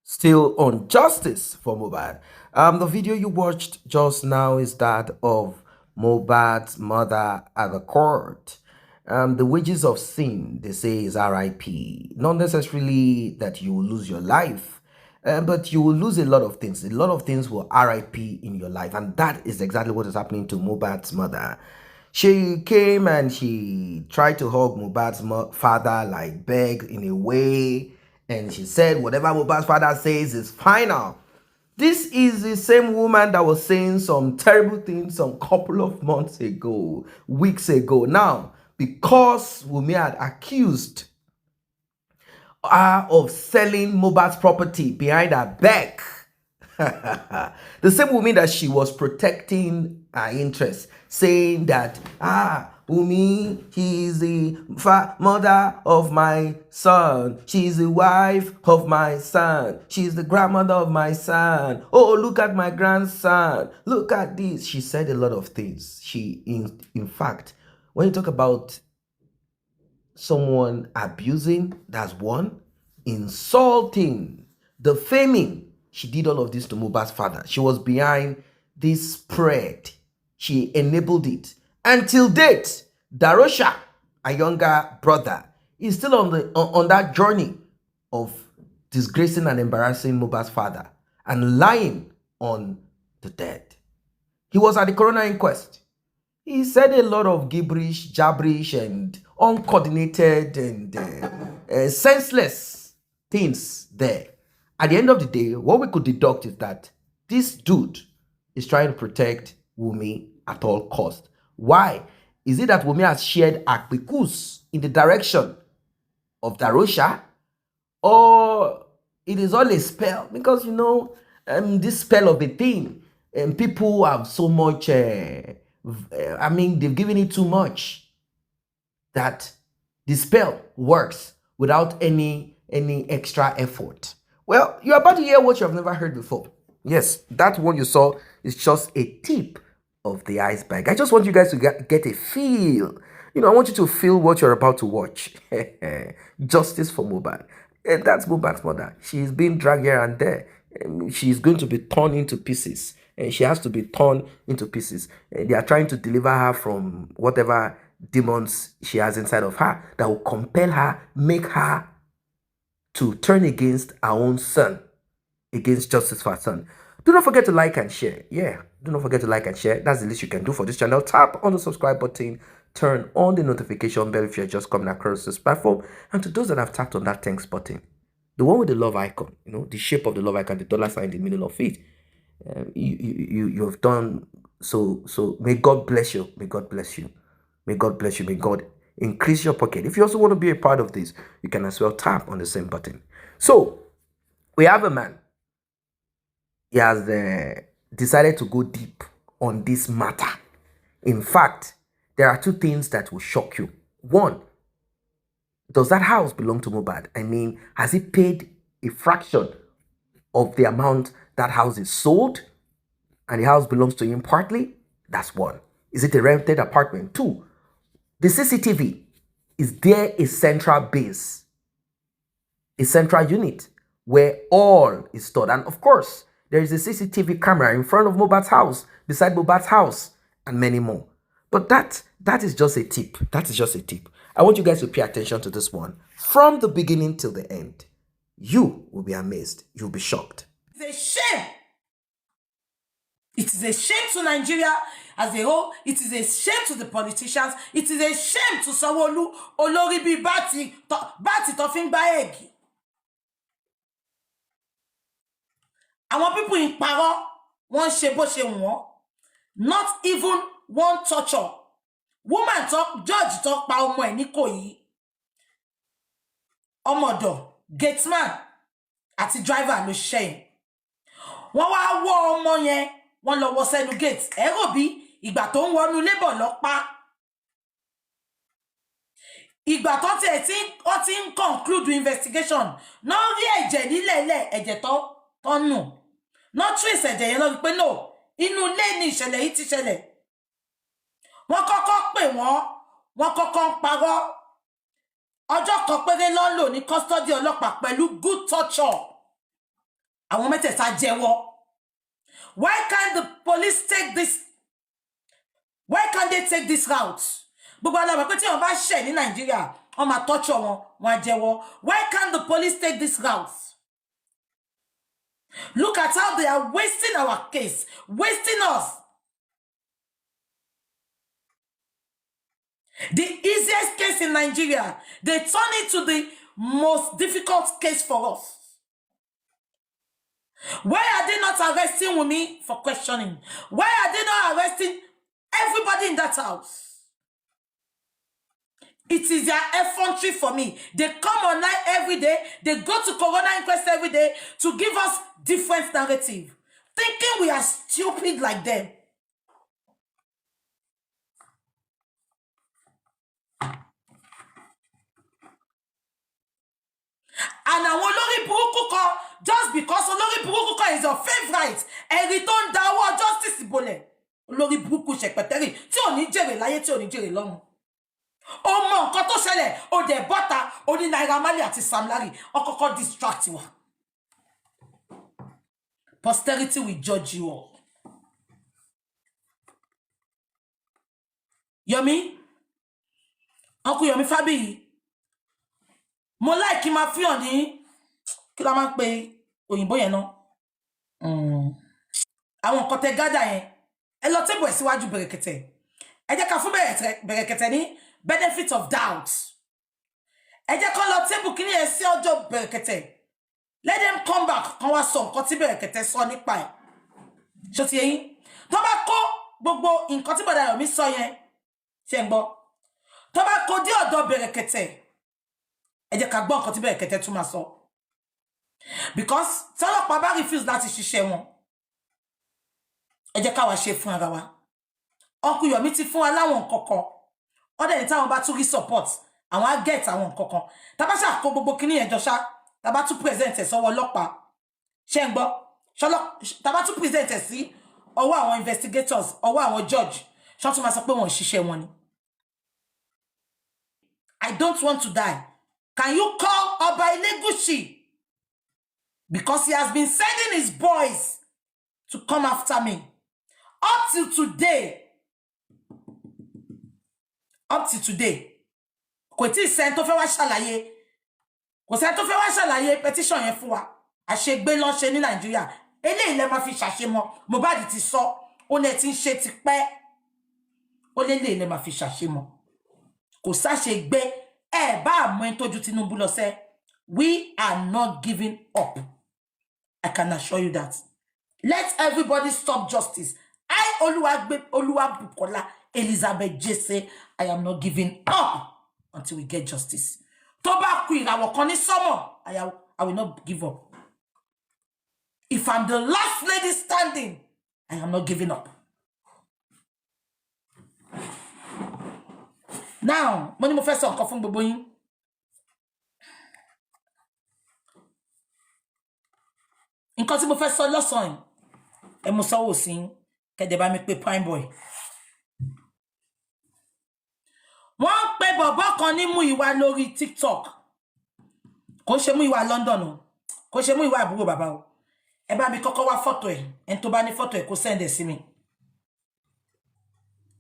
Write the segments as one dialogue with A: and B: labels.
A: Still on justice for MOHBAD. The video you watched just now is that of MOHBAD's mother at the court. The wages of sin, they say, is RIP. Not necessarily that you will lose your life, but you will lose a lot of things. A lot of things will RIP in your life, and that is exactly what is happening to MOHBAD's mother. She came and she tried to hug MOHBAD's father, like beg in a way, and she said whatever MOHBAD's father says is final. This is the same woman that was saying some terrible things some couple of months ago, weeks ago. Now, because WUNMI had accused her of selling MOHBAD's property behind her back, the same WUNMI that she was protecting her interests, saying that, WUNMI, she's the mother of my son. She's the wife of my son. She's the grandmother of my son. Oh, look at my grandson. Look at this. She said a lot of things. She, in fact, when you talk about someone abusing, that's one. Insulting, defaming. She did all of this to MOHBAD's father. She was behind this spread. She enabled it. Until date, Darosha, a younger brother, is still on that journey of disgracing and embarrassing MOHBAD's father and lying on the dead. He was at the Coroner inquest. He said a lot of gibberish, jabberish, and uncoordinated and senseless things there. At the end of the day, what we could deduct is that this dude is trying to protect WUNMI at all costs. Why? Is it that WUNMI has shared akpikus in the direction of Darosha? Or it is all a spell? Because, you know, this spell of a thing, and people have so much, they've given it too much that the spell works without any extra effort. Well, you're about to hear what you have never heard before. Yes, that one you saw is just a tip of the iceberg. I just want you guys to get a feel. You know, I want you to feel what you're about to watch. Justice for MOHBAD. That's MOHBAD's mother. She's being dragged here and there. She's going to be torn into pieces. And she has to be torn into pieces. They are trying to deliver her from whatever demons she has inside of her that will compel her, make her to turn against our own son, against justice for our son. Do not forget to like and share. Yeah, do not forget to like and share. That's the least you can do for this channel. Tap on the subscribe button. Turn on the notification bell if you're just coming across this platform. And to those that have tapped on that thanks button, the one with the love icon, you know, the shape of the love icon, the dollar sign in the middle of it, you have done so. May God bless you. May God bless you. May God bless you. May God increase your pocket. If you also want to be a part of this, you can as well tap on the same button. So we have a man. He has decided to go deep on this matter. In fact, there are two things that will shock you. One, does that house belong to MOHBAD? I mean, has he paid a fraction of the amount that house is sold and the house belongs to him partly? That's one. Is it a rented apartment? Two, the CCTV, is there a central base, a central unit where all is stored? And of course, there is a CCTV camera in front of MOHBAD's house, beside MOHBAD's house, and many more. But that is just a tip. That is just a tip. I want you guys to pay attention to this one from the beginning till the end. You will be amazed. You'll be shocked.
B: It's a shame. It is a shame to Nigeria as a whole. It is a shame to the politicians. It is a shame to Sanwo-Olu, olórí bí bati tó fi ń gbá egg. Àwọn people in power wọ́n ṣe bó ṣe wọ́n. Not even one torture. Woman talk, judge talk pa ọmọ ẹ̀ ní Ìkòyí. ọmọdọ̀ gateman àti driver ló ṣiṣẹ́ yẹn wọ́n wá wọ́ ọmọ yẹn wọ́n lọ wọ́ sẹ́nu gate ẹ rò bí ìgbà tó ń wọnú labour lọ pa ìgbà tó tiẹ̀ tí wọ́n ti ń conclude investigation náà rí ẹ̀jẹ̀ nílẹ̀ẹ́lẹ̀ ẹ̀jẹ̀ tó nù náà trace ẹ̀jẹ̀ yẹn lọ rí pé no inú ilé ni ìṣẹ̀lẹ̀ yìí ti ṣẹlẹ̀ wọ́n kọ́kọ́ pè wọ́n kọ́kọ́ ń parọ́ ọjọ́ kan péré ló ń lò ní custody ọlọ́pàá pẹ̀lú good torture àwọn mẹ́tẹ̀ẹ̀ta jẹ́wọ́ why can't they take this route gbogbo alábàá pé tí wọ́n bá ṣẹ̀ ní Nàìjíríà wọ́n máa torture wọn á jẹ́wọ́ why can't the police take this route look at how they are wasting our case wasting us. The easiest case in Nigeria, they turn it to the most difficult case for us. Why are they not arresting WUNMI for questioning? Why are they not arresting everybody in that house? It is their effrontery for me. They come online every day. They go to Coroner inquest every day to give us different narrative, thinking we are stupid like them. And àwọn olórí burúkú kan, just because olórí burúkú kan is your favorite, ẹ̀rí tó ń da owó justice bolẹ̀. Olórí burúkú ṣẹ̀pẹ̀tẹ́rì tí ò ní jèrè láyé tí ò ní jèrè lọ́run. Ó mọ nǹkan tó ṣẹlẹ̀, ó dẹ̀ bọ́ta, ó ní Naira Marley àti Sam Larry, ó kọ́kọ́ distract wa. Posterity will judge you all. Yomi, Uncle Yomi Fabi, mo like kí máa fi hàn ní kí la máa ń pe òyìnbó yẹn náà àwọn nǹkan tẹ gádà yẹn ẹ lọ tébù ẹ síwájú bẹ̀rẹ̀kẹ̀tẹ̀ ẹ jẹ́ ká fún bẹ̀rẹ̀kẹ̀tẹ̀ ní benefit of doubt ẹ jẹ́ kó lọ tébù kíní ẹ sí ọjọ́ bẹ̀rẹ̀kẹ̀tẹ̀ let them come back kan wá sọ nǹkan tí bẹ̀rẹ̀kẹ̀tẹ̀ sọ nípa ẹ̀ ṣó ti yẹn tó bá kó gbogbo nǹkan tí bọ̀dà Yomi sọ yẹn ṣe ń gbọ́ tó bá kó dé ọ̀dọ̀ bẹ̀rẹ̀kẹ̀tẹ̀ ẹ jẹ́ ká gbọ́ nǹkan tí bẹ̀rẹ̀kẹ̀tẹ̀ tún máa sọ because tọ́lọ́pàá bá refuse láti ṣiṣẹ́ wọn ẹ jẹ́ ká wá ṣe fún ara wa Uncle Yomi ti fún wa láwọn nǹkan kan wọ́n dẹ̀ ní táwọn bá tún rí support àwọn á get àwọn nǹkan kan tá bá ṣàkó gbogbo kíní yẹn jọ ṣá tá bá tún present ẹ̀ sọ́wọ́ ọlọ́pàá ṣé ń gbọ́ tá bá tún present ẹ̀ sí ọwọ́ àwọn investigators ọwọ́ àwọn judge ṣọ́ tún máa sọ pé wọ́n ṣiṣẹ́ wọn ni. I don't want to die. Can you call Oba Elegushi? Because he has been sending his boys to come after me. Up till today, kò tí sẹ́ni tó fẹ́ wá ṣàlàyé, kò sẹ́ni tó fẹ́ wá ṣàlàyé petition yẹn fún wa. Àṣegbé ló ń ṣe ní Nàìjíríà. Eléyìí lẹ máa fi ṣàṣemọ. Mohbad ti sọ, ó ní ti ń ṣe ti pẹ́. Ó léléyìí lẹ máa fi ṣàṣemọ. Kò sáṣegbé ẹ bá àmọ́ ẹni tójú Tinubu lọ sẹ́. We are not giving up. I can assure you that. Let everybody stop justice. I, Oluwabukola Elizabeth Jesse, I am not giving up until we get justice. Toba ku ìràwọ̀ kan ní sọ́mọ̀, I will not give up. If I'm the last lady standing, I am not giving up. Now, mo ní mo fẹ́ sọ nǹkan fún gbogbo yín. Nǹkan tí mo fẹ́ sọ lọ́sàn-án ẹ mo sọ́wọ́ sí kẹ́dẹ̀ bá mi pé prime boy. Wọ́n pe bọ̀bọ́ kan ní Múyìwá lórí TikTok. Kò ṣe Múyìwá London o. Kò ṣe Múyìwá àbúrò bàbá o. Ẹ bá mi kọ́kọ́ wá fọ́tò ẹ̀. Ẹni tó bá ní fọ́tò ẹ̀ kó send ẹ̀ sí mi.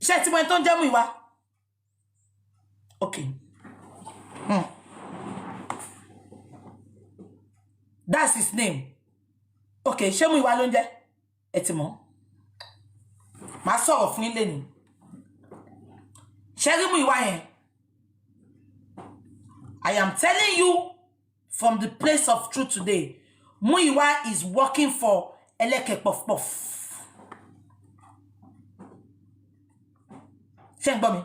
B: Ṣé tí mo ẹni tó ń jẹ́ Múyìwá? Okay. That's his name. Okay, ṣé Múyìwá ló ń jẹ́? Ẹ ti mọ̀. Màá sọ̀rọ̀ fún ilé ni. Ṣé rí Múyìwá yẹn? I am telling you from the place of truth today. Múyìwá is working for Eleke Puff Puff. Ṣé ń gbọ́ mi?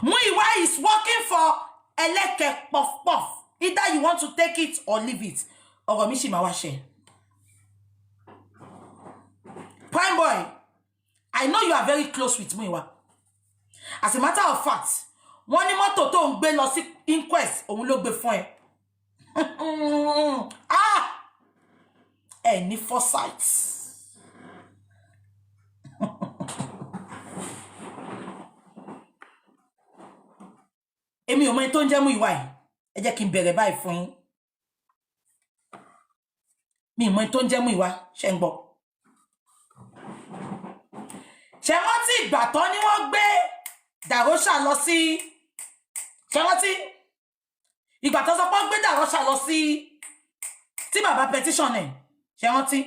B: Múyìwá is working for eleke puff puff. Either you want to take it or leave it. Ọ̀rọ̀ mi ṣì máa wá ṣẹ. Prime boy, I know you are very close with Muyiwa. As a matter of fact, wọ́n ní mọ́tò tó ń gbé lọ sí inquest, òun ló gbé fún ẹ. Ní foresight. Èmi ò mọ ẹni tó ń jẹ́ Muyiwa yìí. Ẹ jẹ́ kí n bẹ̀rẹ̀ báyìí fún yín. Mi ò mọ ẹni tó ń jẹ́ Muyiwa, ṣé ń gbọ́. Ṣé wọ́n ti ìgbà tán ni wọ́n gbé Darosha lọ sí ṣé wọ́n ti ìgbà tán sọ pé wọ́n gbé Darosha lọ sí tí bàbá petition ẹ̀ ṣé wọ́n ti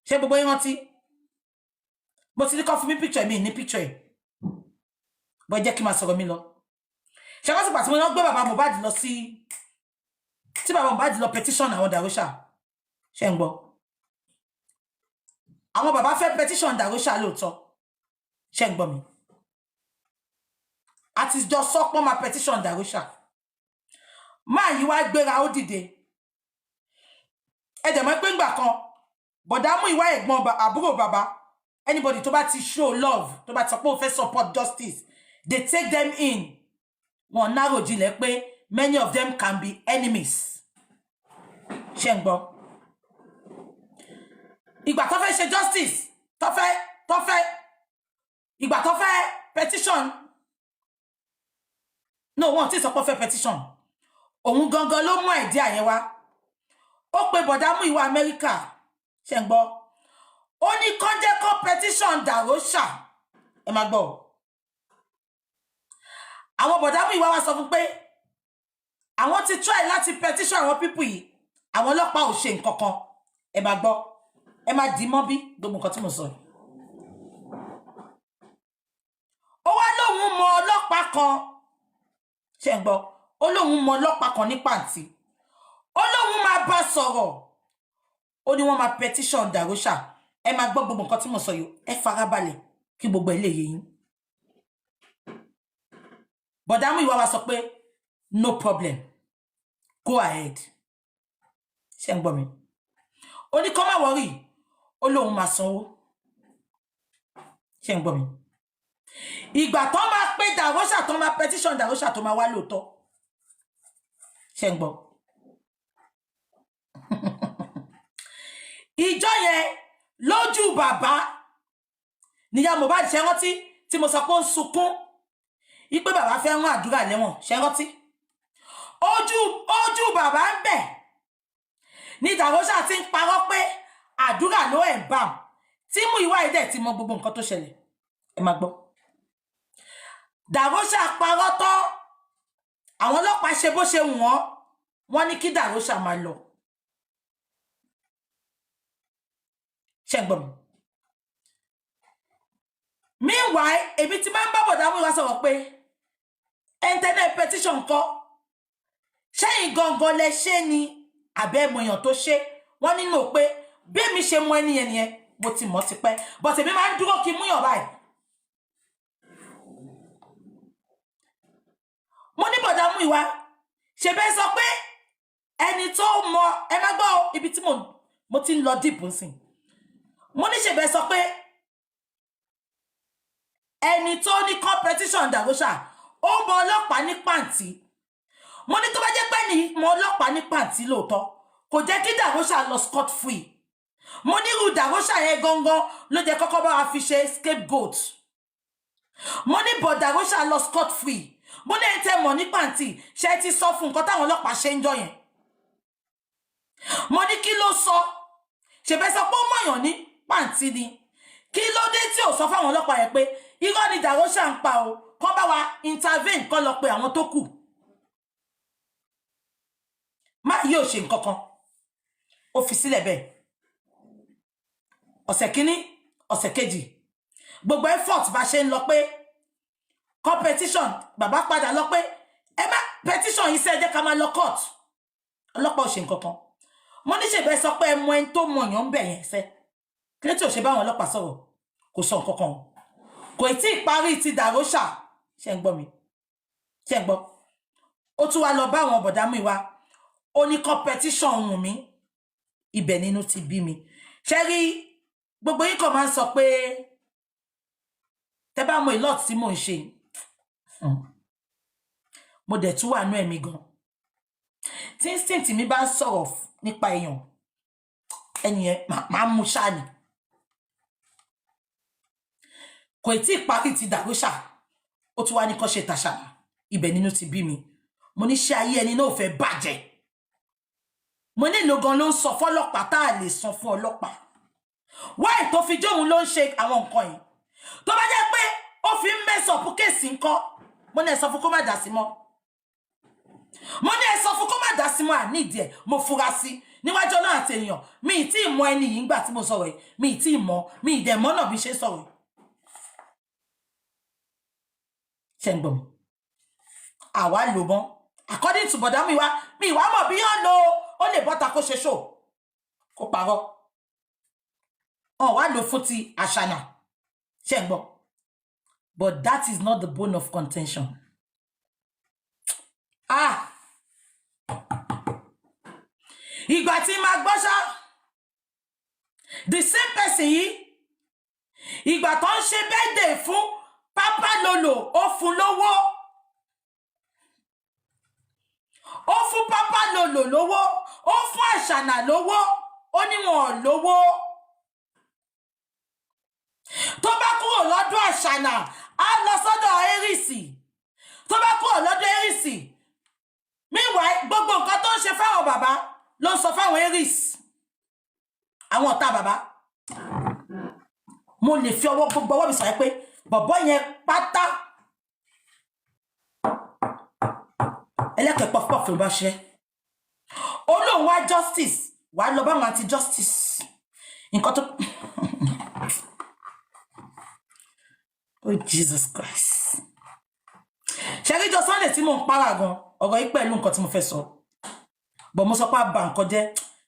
B: ṣé gbogbo yín rántí mo ti ní kọ́ fún mi picture mi ní picture ẹ̀ bọ́ jẹ́ kí n máa sọ̀rọ̀ mi lọ ṣé wọ́n ti pàtó wọ́n gbé bàbá Mohbad lọ sí tí bàbá Mohbad lọ petition àwọn Darosha ṣé ń gbọ́ àwọn bàbá fẹ́ petition Darosha lóòótọ́ ṣé ń gbọ́ mi àti jọ sọpọ̀ máa petition Darosha máa yí wá gbéra ó dìde ẹ dẹ̀ mọ̀ pé ńgbà kan bọ̀dá Muyiwa ẹ̀gbọ́n àbúrò bàbá anybody tó bá ti show love tó bá ti sọ pé ó fẹ́ support justice they take them in wọ́n narrow jinlẹ̀ pé many of them can be enemies ṣé ń gbọ́ ìgbà tó fẹ́ ṣe justice tó fẹ́ ìgbà tó fẹ́ petition no wọ́n ti sọ pé fẹ́ petition òun gangan ló mú idea yẹn wá ó pe bọ̀dá Muyiwa Amẹ́ríkà ṣé ń gbọ́ ó ní kán jẹ́ kó petition Darosha ẹ máa gbọ́ àwọn bọ̀dá Muyiwa wá sọ fún pé àwọn ti try láti petition àwọn people yìí àwọn ọlọ́pàá ò ṣe nǹkan kan ẹ máa gbọ́ ẹ máa dì mọ́ bí gbogbo nǹkan tí mo sọ ó wá lóun mọ ọlọ́pàá kan ṣé ń gbọ́ ó lóun mọ ọlọ́pàá kan ní pàǹtí ó lóun máa bá sọ̀rọ̀ ó ní wọ́n máa petition Darosha ẹ máa gbọ́ gbogbo nǹkan tí mo sọ yìí ẹ farabalẹ̀ kí gbogbo ẹ lè yé yín bọ̀dá Muyiwa wá sọ pé no problem go ahead ṣé ń gbọ́ mi ó ní kó má wọ́rì ó lóun máa sanwó ṣé ń gbọ́ mi ìgbà tó máa pé Darosha tó máa petition Darosha tó máa wá lóòótọ́ ṣé ń gbọ́ ìjọ yẹn lójú bàbá níyà Mohbad ṣe rántí tí mo sọ pé ó ń sunkún ipe bàbá fẹ́ rán àdúrà lẹ́wọ̀n ṣe rántí ojú bàbá ń bẹ̀ ní Darosha ti ń parọ́ pé àdúrà ló ẹ̀ bá tí Muyiwa ẹ̀dẹ̀ ti mọ gbogbo nǹkan tó ṣẹlẹ̀ ẹ máa gbọ́ Darosha parọ́ tán àwọn ọlọ́pàá ṣe bó ṣe wọ́n ní kí Darosha máa lọ ṣé ń gbọ́ mi meanwhile èmi ti máa ń bá bọ̀dá Muyiwa sọ̀rọ̀ pé internet petition kọ́ ṣẹ́yìn gangan lẹ ṣe ni àbẹ́ èèyàn tó ṣe wọ́n nínú pé bí èmi ṣe mọ ẹni yẹn nìyẹn mo ti mọ̀ tipẹ́ but èmi máa ń dúró kí múyàn báyìí mo ní bọ̀dá Muyiwa ṣe bẹ́ẹ̀ sọ pé ẹni tó mọ ẹ má gbọ́ ibi tí mo ti ń lọ deep nsìn mo ní ṣe bẹ́ẹ̀ sọ pé ẹni tó ní competition Darosha ó mọ ọlọ́pàá ní pàǹtí mo ní tó bá jẹ́ pé ní mọ ọlọ́pàá ní pàǹtí lóòótọ́ kò jẹ́ kí Darosha lọ scot free mo ní irú Darosha yẹn gangan ló jẹ́ kọ́kọ́ bá wa fi ṣe scapegoat mo ní bọ̀ Darosha lọ scot free mo ní ẹni tẹ́ mọ̀ ní pàǹtí ṣe ti sọ fún nǹkan táwọn ọlọ́pàá ṣe ń jọ yẹn mo ní kí ló sọ ṣèbẹ́ sọ pé ó mọ̀yàn ní pàǹtí ni kí ló dé tí ò sọ fáwọn ọlọ́pàá yẹn pé irọ́ ni Darosha ń pa o kọ́ bá wa intervene kọ́ lọ pé àwọn tó kù má yóò ṣe nǹkan kan ó fi sílẹ̀ bẹ́ẹ̀ ọ̀sẹ̀ kínní ọ̀sẹ̀ kejì gbogbo effort bá ṣe ń lọ pé competition bàbá padà lọ pé ẹ má petition yìí ṣe jẹ́ ká máa lọ court ọlọ́pàá ò ṣe nǹkan kan mo ní ṣe bẹ́ẹ̀ sọ pé ẹ mọ ẹni tó mọ èèyàn ń bẹ̀ yẹn fẹ́ kí ló tí ò ṣe báwọn ọlọ́pàá sọ̀rọ̀ kò sọ nǹkan kan kò tí ì parí ti Darosha ṣe ń gbọ́ mi ṣé gbọ́ ó tún wá lọ bá àwọn bọ̀dá mú ìwá ó ní competition WUNMI ibẹ̀ nínú ti bí mi ṣé rí gbogbo yín kàn máa ń sọ pé tẹ́ bá mọ ìlọ́ọ̀tì tí mò ń ṣe mo dẹ̀ tún wà nú ẹ̀mí gan tí instinct mi bá ń sọ̀rọ̀ nípa èèyàn ẹnìyẹn máa mú ṣáà ni kò tí ì parí ti dàrúṣà ó tún wá ní kọ́ ṣe tàṣà ibẹ̀ nínú ti bí mi mo ní ṣé ayé ẹni náà fẹ́ bàjẹ́ mo ní ìlò gan ló ń sọ fọ́lọ́pàá tá a lè san fún ọlọ́pàá wáì tó fi jóun ló ń ṣe àwọn nǹkan yìí tó bá jẹ́ pé ó fi ń mẹ́sọ̀pù kéèsì ńkọ́ mo ní ẹ sọ fún kó má dá sí mọ́ mo ní ẹ sọ fún kó má dá sí mọ́ àníìdí ẹ̀ mo fura sí níwájú náà àti èèyàn mi ì tí ì mọ ẹni yìí ńgbà tí mo sọ̀rọ̀ yìí mi ì tí ì mọ mi ì dẹ̀ mọ́ náà bí ṣe sọ̀rọ̀ ṣe ń gbọ́ mi àwa lò mọ́ according to bọ̀dá mi wá mọ̀ bí yàn lo ó lè bọ́ta kó ṣe ṣò kó parọ́ ọ̀ wá lò fún ti àṣànà ṣe ń gbọ́ but that is not the bone of contention. Ìgbà tí ma gbọ́ ṣá the same person yìí ìgbà tó ń ṣe birthday fún Papa Lolo ó fún lówó ó fún Papa Lolo lówó ó fún Àṣànà lówó ó ní wọn lówó tó bá kúrò lọ́dọ̀ Àṣànà á lọ sọ́dọ̀ Erisi tó bá kúrò lọ́dọ̀ Erisi meanwhile gbogbo nǹkan tó ń ṣe fáwọn bàbá ló ń sọ fáwọn Erisi àwọn ọ̀tá bàbá mo lè fi ọwọ́ gbogbo ọwọ́ mi sọ pé bọ̀bọ́ yẹn pátá ẹlẹ́kẹ̀ẹ́ pọ̀fupọ̀fù ló bá ṣe olóhùn wá justice wà lọ bá wọn àti justice nǹkan tó oh Jesus Christ ṣẹ́ríjọ Sunday tí mo ń para gan ọ̀rọ̀ yìí pẹ̀lú nǹkan tí mo fẹ́ sọ bọ̀ mo sọ pé àbá nǹkan jẹ́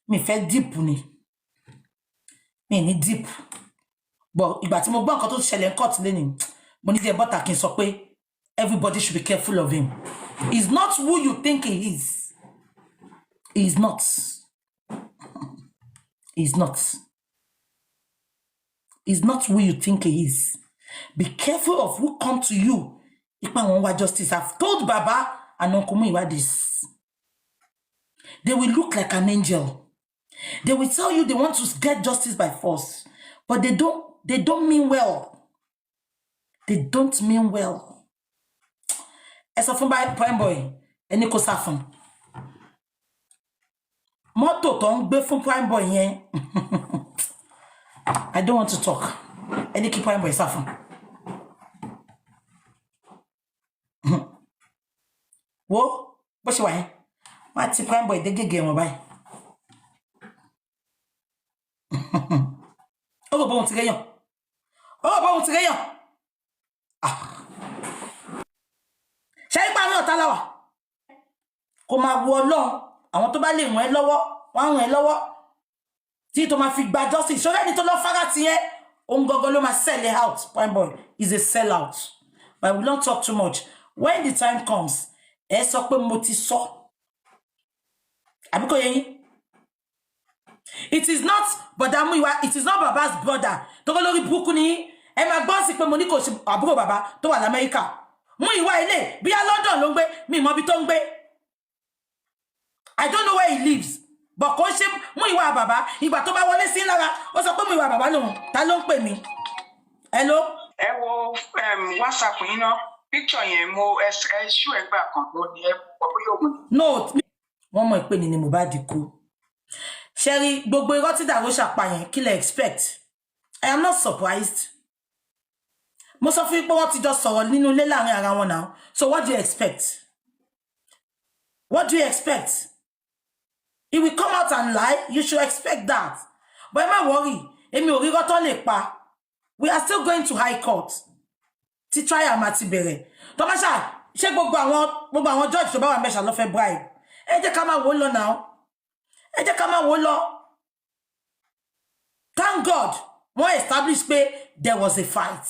B: mi fẹ́ deep ni mi ní deep but ìgbà tí mo gbọ́ nǹkan tó ṣẹlẹ̀ ń court lẹ́nìí mo ní jẹ́ bọ́tà kí n sọ pé everybody should be careful of him. He's not who you think he is. He's not. He's not. He's not who you think he is. Be careful of who come to you. Ipa won wa justice. I've told Baba and Uncle Muyiwa this. They will look like an angel. They will tell you they want to get justice by force, but they don't mean well. They don't mean well. As a prime boy, any kò sá fún. Mọ́tò tó ń gbé fún prime boy yẹn. I don't want to talk. Any kí prime boy sá fún. Wo bó ṣe wà yẹn. Má ti prime boy dé gègé wọn báyìí. Ó bọ̀ bọ̀ ti gẹ́yàn. Ó bọ̀ ti gẹ́yàn. Ṣé ipa ní ọ̀tá láwà kò máa wo Ọlọ́run àwọn tó bá lè ràn ẹ́ lọ́wọ́ wọ́n ràn ẹ́ lọ́wọ́ tí tó máa fi gba justice ṣọ́rẹ́ ní tó lọ fara ti yẹn ohun gangan ló máa sell it out. Prime boy is a sell out, but we don't talk too much. When the time comes ẹ sọ pé mo ti sọ àbí kò yé yín. It is not Bọ̀dá Múyìwá, it is not Baba's brother tó kọ́ lórí burúkú ni ẹ máa gbọ́ sí pé mo ní kò ṣe àbúrò bàbá tó wà l'Amẹ́ríkà. Múyìwá ilé bí a London ló ń gbé mi mọ bí tó ń gbé. I don't know where he lives, but kò ṣe Múyìwá bàbá ìgbà tó bá wọlé sí lára ó sọ pé Múyìwá bàbá lòun ta ló ń pè mí. Hello.
C: Ẹ wo WhatsApp yín ná picture yẹn mo ẹ ṣú ẹgbà kan mo ní ẹ pọ̀ bóyá òun.
B: No, wọ́n mọ̀ pé ni Mohbad kú. Sherry gbogbo irọ́ tí Dàróṣà pa yẹn kí lẹ expect. I am not surprised. Mo sọ fún pé wọ́n ti jọ sọ̀rọ̀ nínú ilé láàrin ara wọn now. So what do you expect? What do you expect? He will come out and lie. You should expect that. But am I worry? Èmi ò rí irọ́ tó lè pa. We are still going to high court. Ti trial ma ti bẹ̀rẹ̀. Tomasha, ṣé gbogbo àwọn judge tó bá wà ńbẹ̀ ló fẹ́ bribe. Ẹ jẹ́ ká máa wò lọ now. Ẹ jẹ́ ká máa wò lọ. Thank God, wọ́n establish pé there was a fight.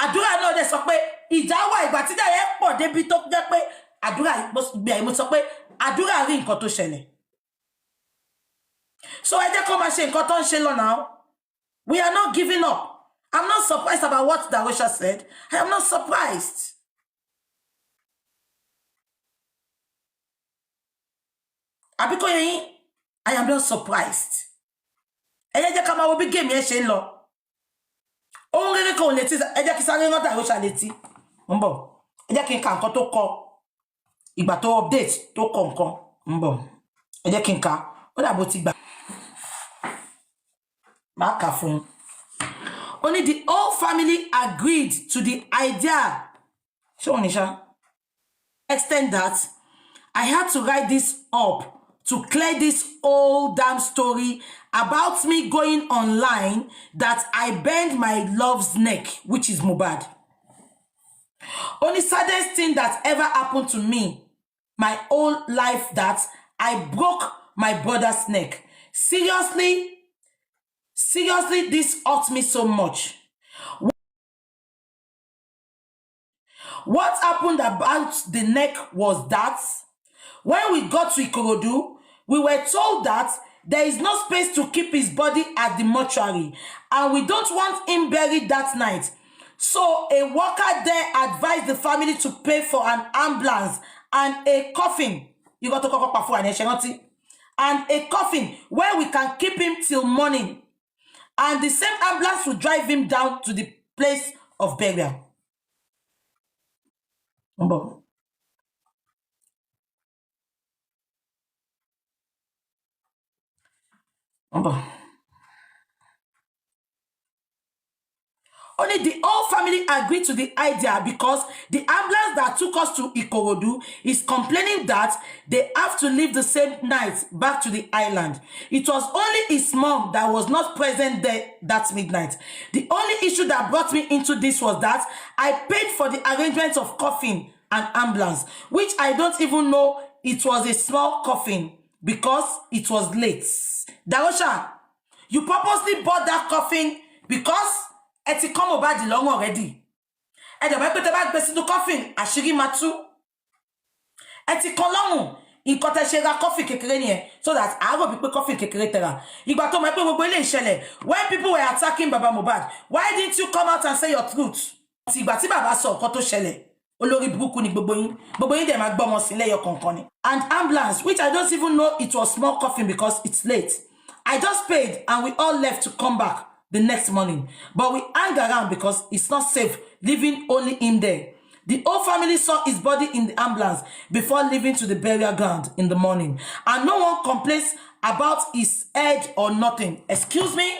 B: àdúrà náà dẹ̀ sọ pé ìjà wà ìgbà tí ìjà yẹn pọ̀ débi tó jẹ́ pé àdúrà mo sọ pé àdúrà rí nǹkan tó ṣẹlẹ̀. So ẹ jẹ́ kó máa ṣe nǹkan tó ń ṣe lọ́nà. We are not giving up. I'm not surprised about what Darosha said. I am not surprised. Abikoyeyin, I am not surprised. Ẹ jẹ́ ká máa wo bí game yẹn ṣe ń lọ. Ohun rere kan ò létí, ẹ jẹ́ kí sáré rán Darosha létí. Ń bọ̀. Ẹ jẹ́ kí n ka nǹkan tó kọ. Ìgbà tó update tó kọ nǹkan. Ń bọ̀. Ẹ jẹ́ kí n ka. Ó dàbò ti gbà. Máa kà fún un. Only the whole family agreed to the idea. Show Nisha. Extend that. I had to write this up to clear this old damn story about me going online that I bend my love's neck, which is MOHBAD. Only saddest thing that ever happened to me, my whole life, that I broke my brother's neck. Seriously, this hurt me so much. What happened about the neck was that when we got to Ikorodu, we were told that there is no space to keep his body at the mortuary and we don't want him buried that night. So a worker there advised the family to pay for an ambulance and a coffin. You got to cover for an and a coffin where we can keep him till morning. And the same ambulance will drive him down to the place of burial. Only the whole family agreed to the idea because the ambulance that took us to Ikorodu is complaining that they have to leave the same night back to the island. It was only his mom that was not present there that midnight. The only issue that brought me into this was that I paid for the arrangement of coffin and ambulance, which I don't even know it was a small coffin because it was late. Darosha, you purposely bought that coffin because eti come over the long already. And the back to the coffin, ashiri matu. Eti kolong in koteshega coffee kekere so that I will be coffee kekere tera. Igbato my people will shele. When people were attacking Baba MOHBAD, why didn't you come out and say your truth? Tigbati Baba so koto shele. Olori buku ni boboyin dem agbomo sile yo konkoni. And ambulance, which I don't even know it was small coffin because it's late. I just paid and we all left to come back the next morning, but we hang around because it's not safe leaving only him there. The whole family saw his body in the ambulance before leaving to the burial ground in the morning, and no one complains about his head or nothing. Excuse me?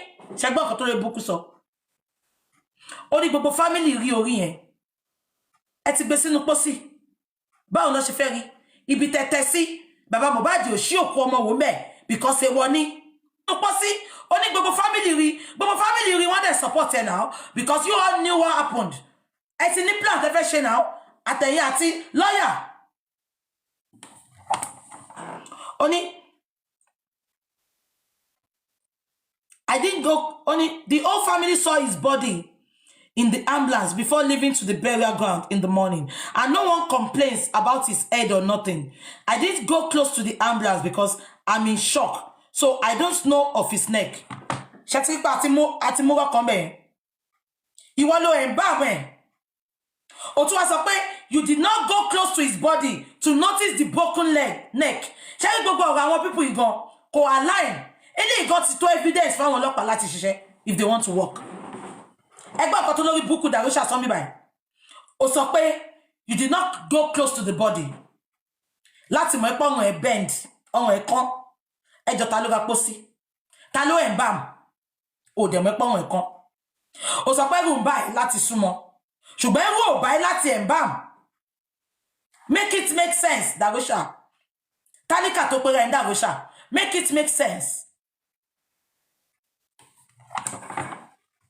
B: Only gbogbo family rí orí yẹn. Ẹ ti gbé sínú pósí. Báwo ló ṣe fẹ́ rí? Ibi tẹ́tẹ́ sí Baba MOHBAD ò ṣí òkú ọmọ wò ńbẹ̀ because èwo ni. Only gbogbo family want to support her now because you all knew what happened. It's in the plan to fetch now. Ateyati lawyer. Only I didn't go. Only the whole family saw his body in the ambulance before leaving to the burial ground in the morning, and no one complains about his head or nothing. I didn't go close to the ambulance because I'm in shock. So I don't know of his neck. Shatipa atimo kombe. Iwo lo embalm. Otu wa sọ pé you did not go close to his body to notice the broken neck. Shey gbogbo ọ̀rọ̀ àwọn people igan kò align. Ele got to evidence fáwọn ọlọ́pàá láti ṣiṣẹ́ if they want to work. Egba nǹkan tó lórí buku Darosha sọ mi báyìí. Ó sọ pé you did not go close to the body. Láti mọ̀ pé ọ̀run ẹ̀ bend, ọ̀run ẹ̀ kán. Ejo ta ló ga pósí ta ló embam o de mo pon won kan o sọ pé ru nbai láti súnmọ́ ṣùgbọ́n ru o bai láti embam. Make it make sense, Darosha. Tanika to pe re Darosha. Make it make sense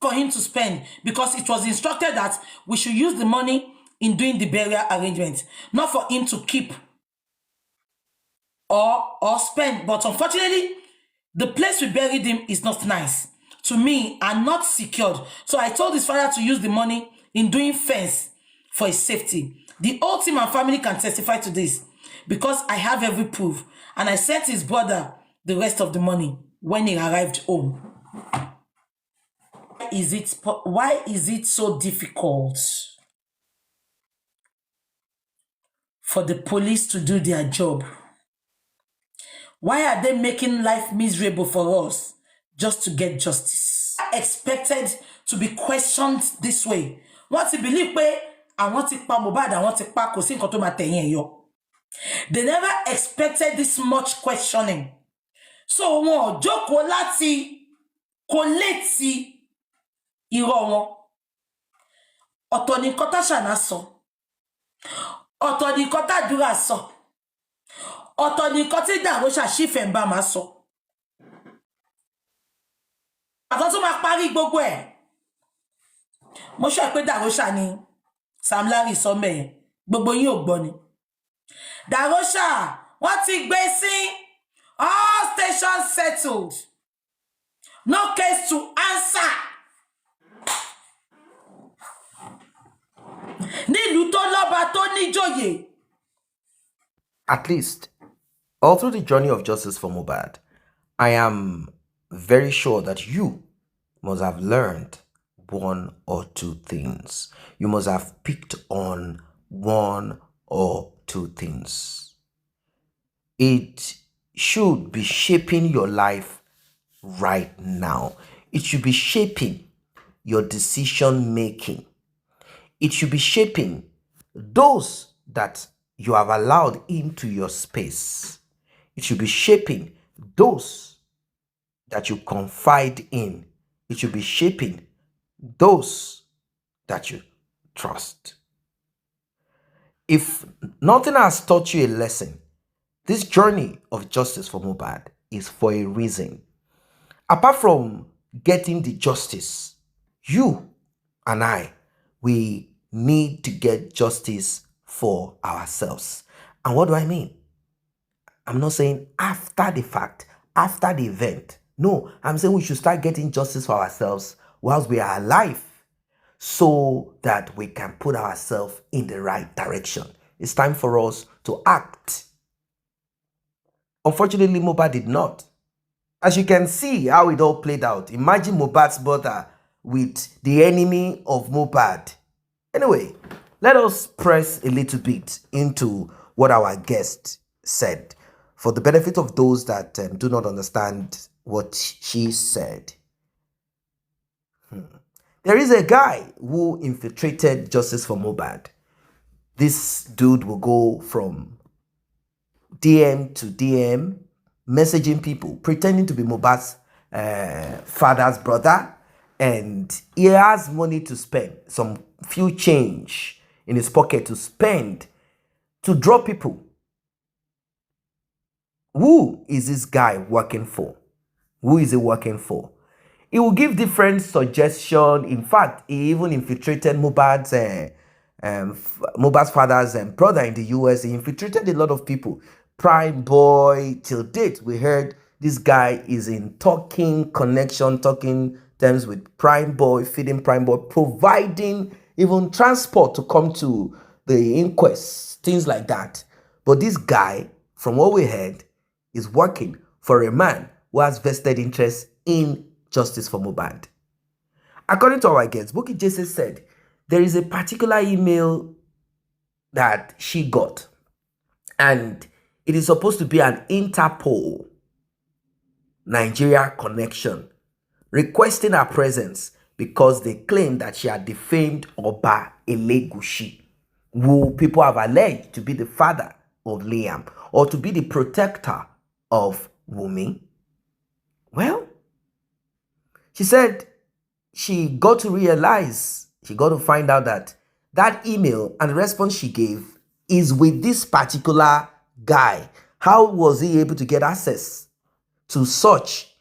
B: for him to spend because it was instructed that we should use the money in doing the burial arrangement, not for him to keep or spend. But unfortunately, the place we buried him is not nice to me and not secured. So I told his father to use the money in doing fence for his safety. The whole team and family can testify to this because I have every proof, and I sent his brother the rest of the money when he arrived home. Why is it so difficult for the police to do their job? Why are they making life miserable for us just to get justice? Expected to be questioned this way. Wọ́n ti believe pé àwọn ti pa Mohbad, àwọn ti pa, kò sí nǹkan tó máa tẹ̀yìn ẹ̀ yọ. They never expected this much questioning. So wọn ò jókòó láti kọ́létì irọ́ wọn. Ọ̀tọ̀ ni nǹkan t'Àṣànà sọ. Ọ̀tọ̀ ni nǹkan t'Àdúrà sọ. Ọ̀tọ̀ ni nǹkan tí Dàróṣà Ṣífẹ̀ǹbá máa sọ. Àkọ́ tó máa parí gbogbo ẹ̀. Mo sọ pé Dàróṣà ni Sam Larry sọ mẹ́yẹn. Gbogbo yín ò gbọ́ ni. Dàróṣà, wọ́n ti gbé sí all stations settled. No case to answer. Nílùú tó lọ́ba tó níjòyè.
A: At least, all through the journey of justice for Mohbad, I am very sure that you must have learned one or two things. You must have picked on one or two things. It should be shaping your life right now. It should be shaping your decision making. It should be shaping those that you have allowed into your space. It should be shaping those that you confide in. It should be shaping those that you trust. If nothing has taught you a lesson, this journey of justice for Mohbad is for a reason. Apart from getting the justice, you and I, we need to get justice for ourselves. And what do I mean? I'm not saying after the fact, after the event. No, I'm saying we should start getting justice for ourselves whilst we are alive, so that we can put ourselves in the right direction. It's time for us to act. Unfortunately, Mohbad did not. As you can see how it all played out. Imagine Mohbad's brother with the enemy of Mohbad. Anyway, let us press a little bit into what our guest said for the benefit of those that do not understand what she said. There is a guy who infiltrated justice for Mohbad. This dude will go from DM to DM, messaging people, pretending to be Mohbad's father's brother, and he has money to spend, some few change in his pocket to spend, to draw people. Who is this guy working for? Who is he working for? He will give different suggestions. In fact, he even infiltrated Mohbad's father's brother in the US. He infiltrated a lot of people. Prime Boy, till date, we heard this guy is in talking terms with Prime Boy, feeding Prime Boy, providing even transport to come to the inquest, things like that. But this guy, from what we heard, is working for a man who has vested interest in justice for Mohbad. According to our guest, Bukky Jesse said there is a particular email that she got, and it is supposed to be an Interpol Nigeria connection requesting her presence because they claim that she had defamed Oba Elegushi, who people have alleged to be the father of Liam or to be the protector of WUNMI. Well, she said she got to realize, she got to find out that that email and the response she gave is with this particular guy. How was he able to get access to such,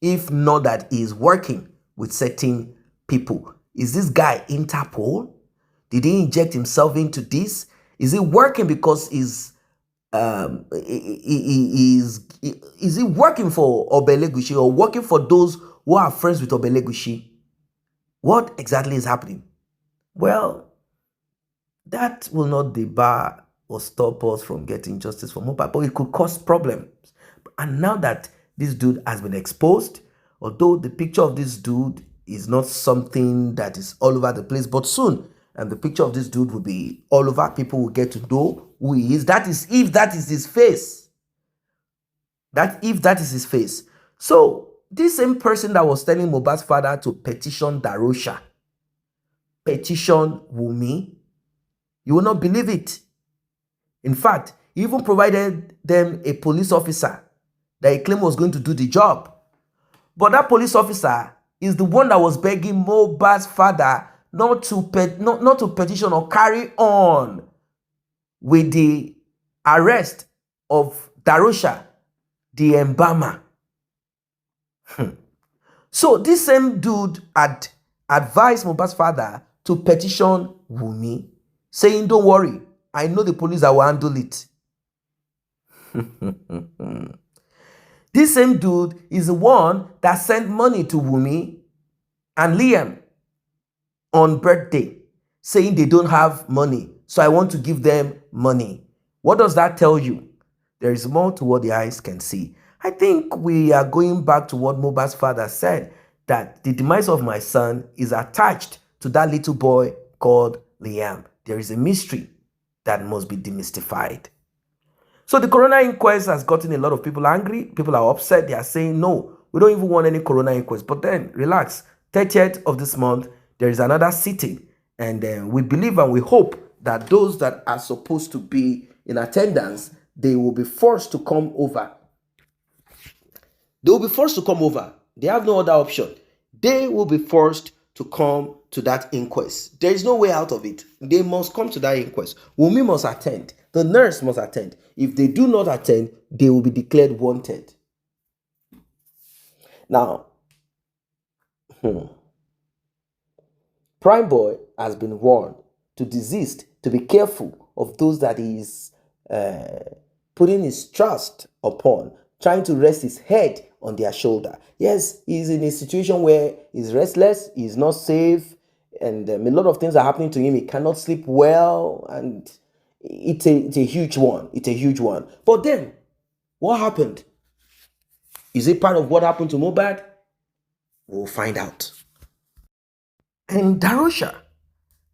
A: if not that he is working with certain people? Is this guy Interpol? Did he inject himself into this? Is he working because is he working for Oba Elegushi or working for those who are friends with Oba Elegushi? What exactly is happening? Well, that will not debar or stop us from getting justice for Mohbad, but it could cause problems. And now that this dude has been exposed, although the picture of this dude is not something that is all over the place, but soon, and the picture of this dude will be all over, people will get to know who he is. That is if that is his face. If that is his face. So, this same person that was telling Mohbad's father to petition Darosha, petition WUNMI, you will not believe it. In fact, he even provided them a police officer that he claimed was going to do the job. But that police officer is the one that was begging Mohbad's father not to petition or carry on with the arrest of Darosha, the embalmer. So this same dude had advised Mohbad's father to petition WUNMI, saying, don't worry, I know the police that will handle it. This same dude is the one that sent money to WUNMI and Liam on birthday, saying they don't have money, so I want to give them money. What does that tell you? There is more to what the eyes can see. I think we are going back to what Mohbad's father said, that the demise of my son is attached to that little boy called Liam. There is a mystery that must be demystified. So the coroner inquest has gotten a lot of people angry. People are upset. They are saying, no, we don't even want any coroner inquest. But then, relax. 30th of this month, there is another sitting. And we believe and we hope that those that are supposed to be in attendance, they will be forced to come over. They will be forced to come over. They have no other option. They will be forced to come to that inquest. There is no way out of it. They must come to that inquest. WUNMI must attend. The nurse must attend. If they do not attend, they will be declared wanted. Now, Prime Boy has been warned to desist, to be careful of those that he is putting his trust upon, trying to rest his head on their shoulder. Yes, he's in a situation where he's restless, he's not safe, and a lot of things are happening to him. He cannot sleep well, and it's a huge one. It's a huge one. But then, what happened? Is it part of what happened to MOHBAD? We'll find out. And Darosha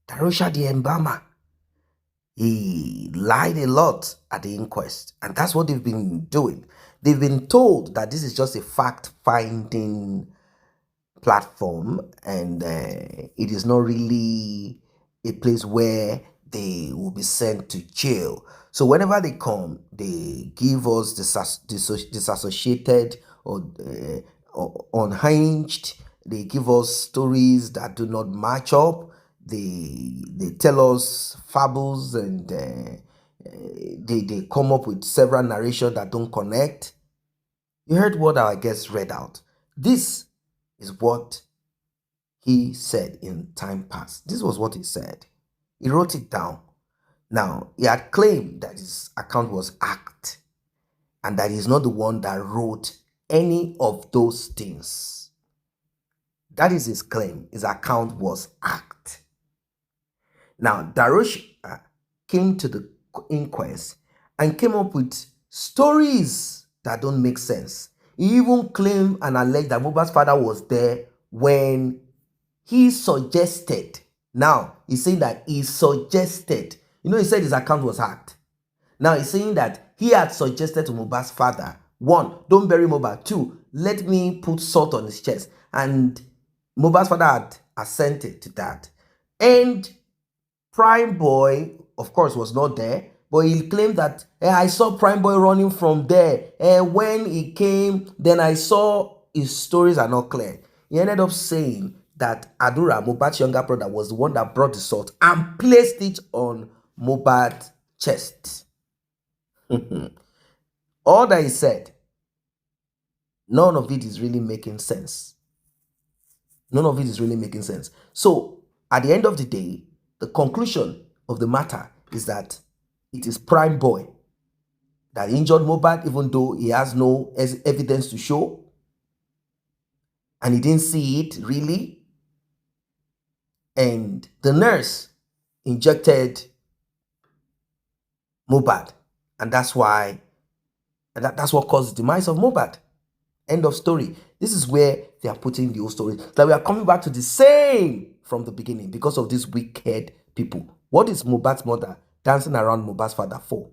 A: the embalmer, he lied a lot at the inquest, and that's what they've been doing. They've been told that this is just a fact-finding platform, and it is not really a place where they will be sent to jail. So whenever they come, they give us disassociated or unhinged. They give us stories that do not match up. They tell us fables, and they come up with several narrations that don't connect. You heard what our guest read out. This is what he said in time past. This was what he said. He wrote it down. Now, he had claimed that his account was hacked and that he's not the one that wrote any of those things. That is his claim. His account was hacked. Now, Darosha came to the inquest and came up with stories that don't make sense. He even claimed and alleged that Mohbad's father was there when he suggested. Now, he's saying that he suggested. You know, he said his account was hacked. Now, he's saying that he had suggested to Mohbad's father, 1, don't bury Mohbad. 2, let me put salt on his chest. And Mohbad's father had assented to that. And Prime Boy, of course, was not there, but he claimed that I saw Prime Boy running from there. When he came, then I saw his stories are not clear. He ended up saying that Adura, Mohbad's younger brother, was the one that brought the salt and placed it on Mohbad's chest. All that he said, none of it is really making sense. None of it is really making sense. So, at the end of the day, the conclusion of the matter is that it is Prime Boy that injured Mohbad, even though he has no evidence to show, and he didn't see it really. and the nurse injected MOHBAD, and that's why that's what caused the demise of MOHBAD. End of story. This is where they are putting the whole story. That we are coming back to the same from the beginning because of these wicked people. What is Mohbad's mother dancing around Mohbad's father for?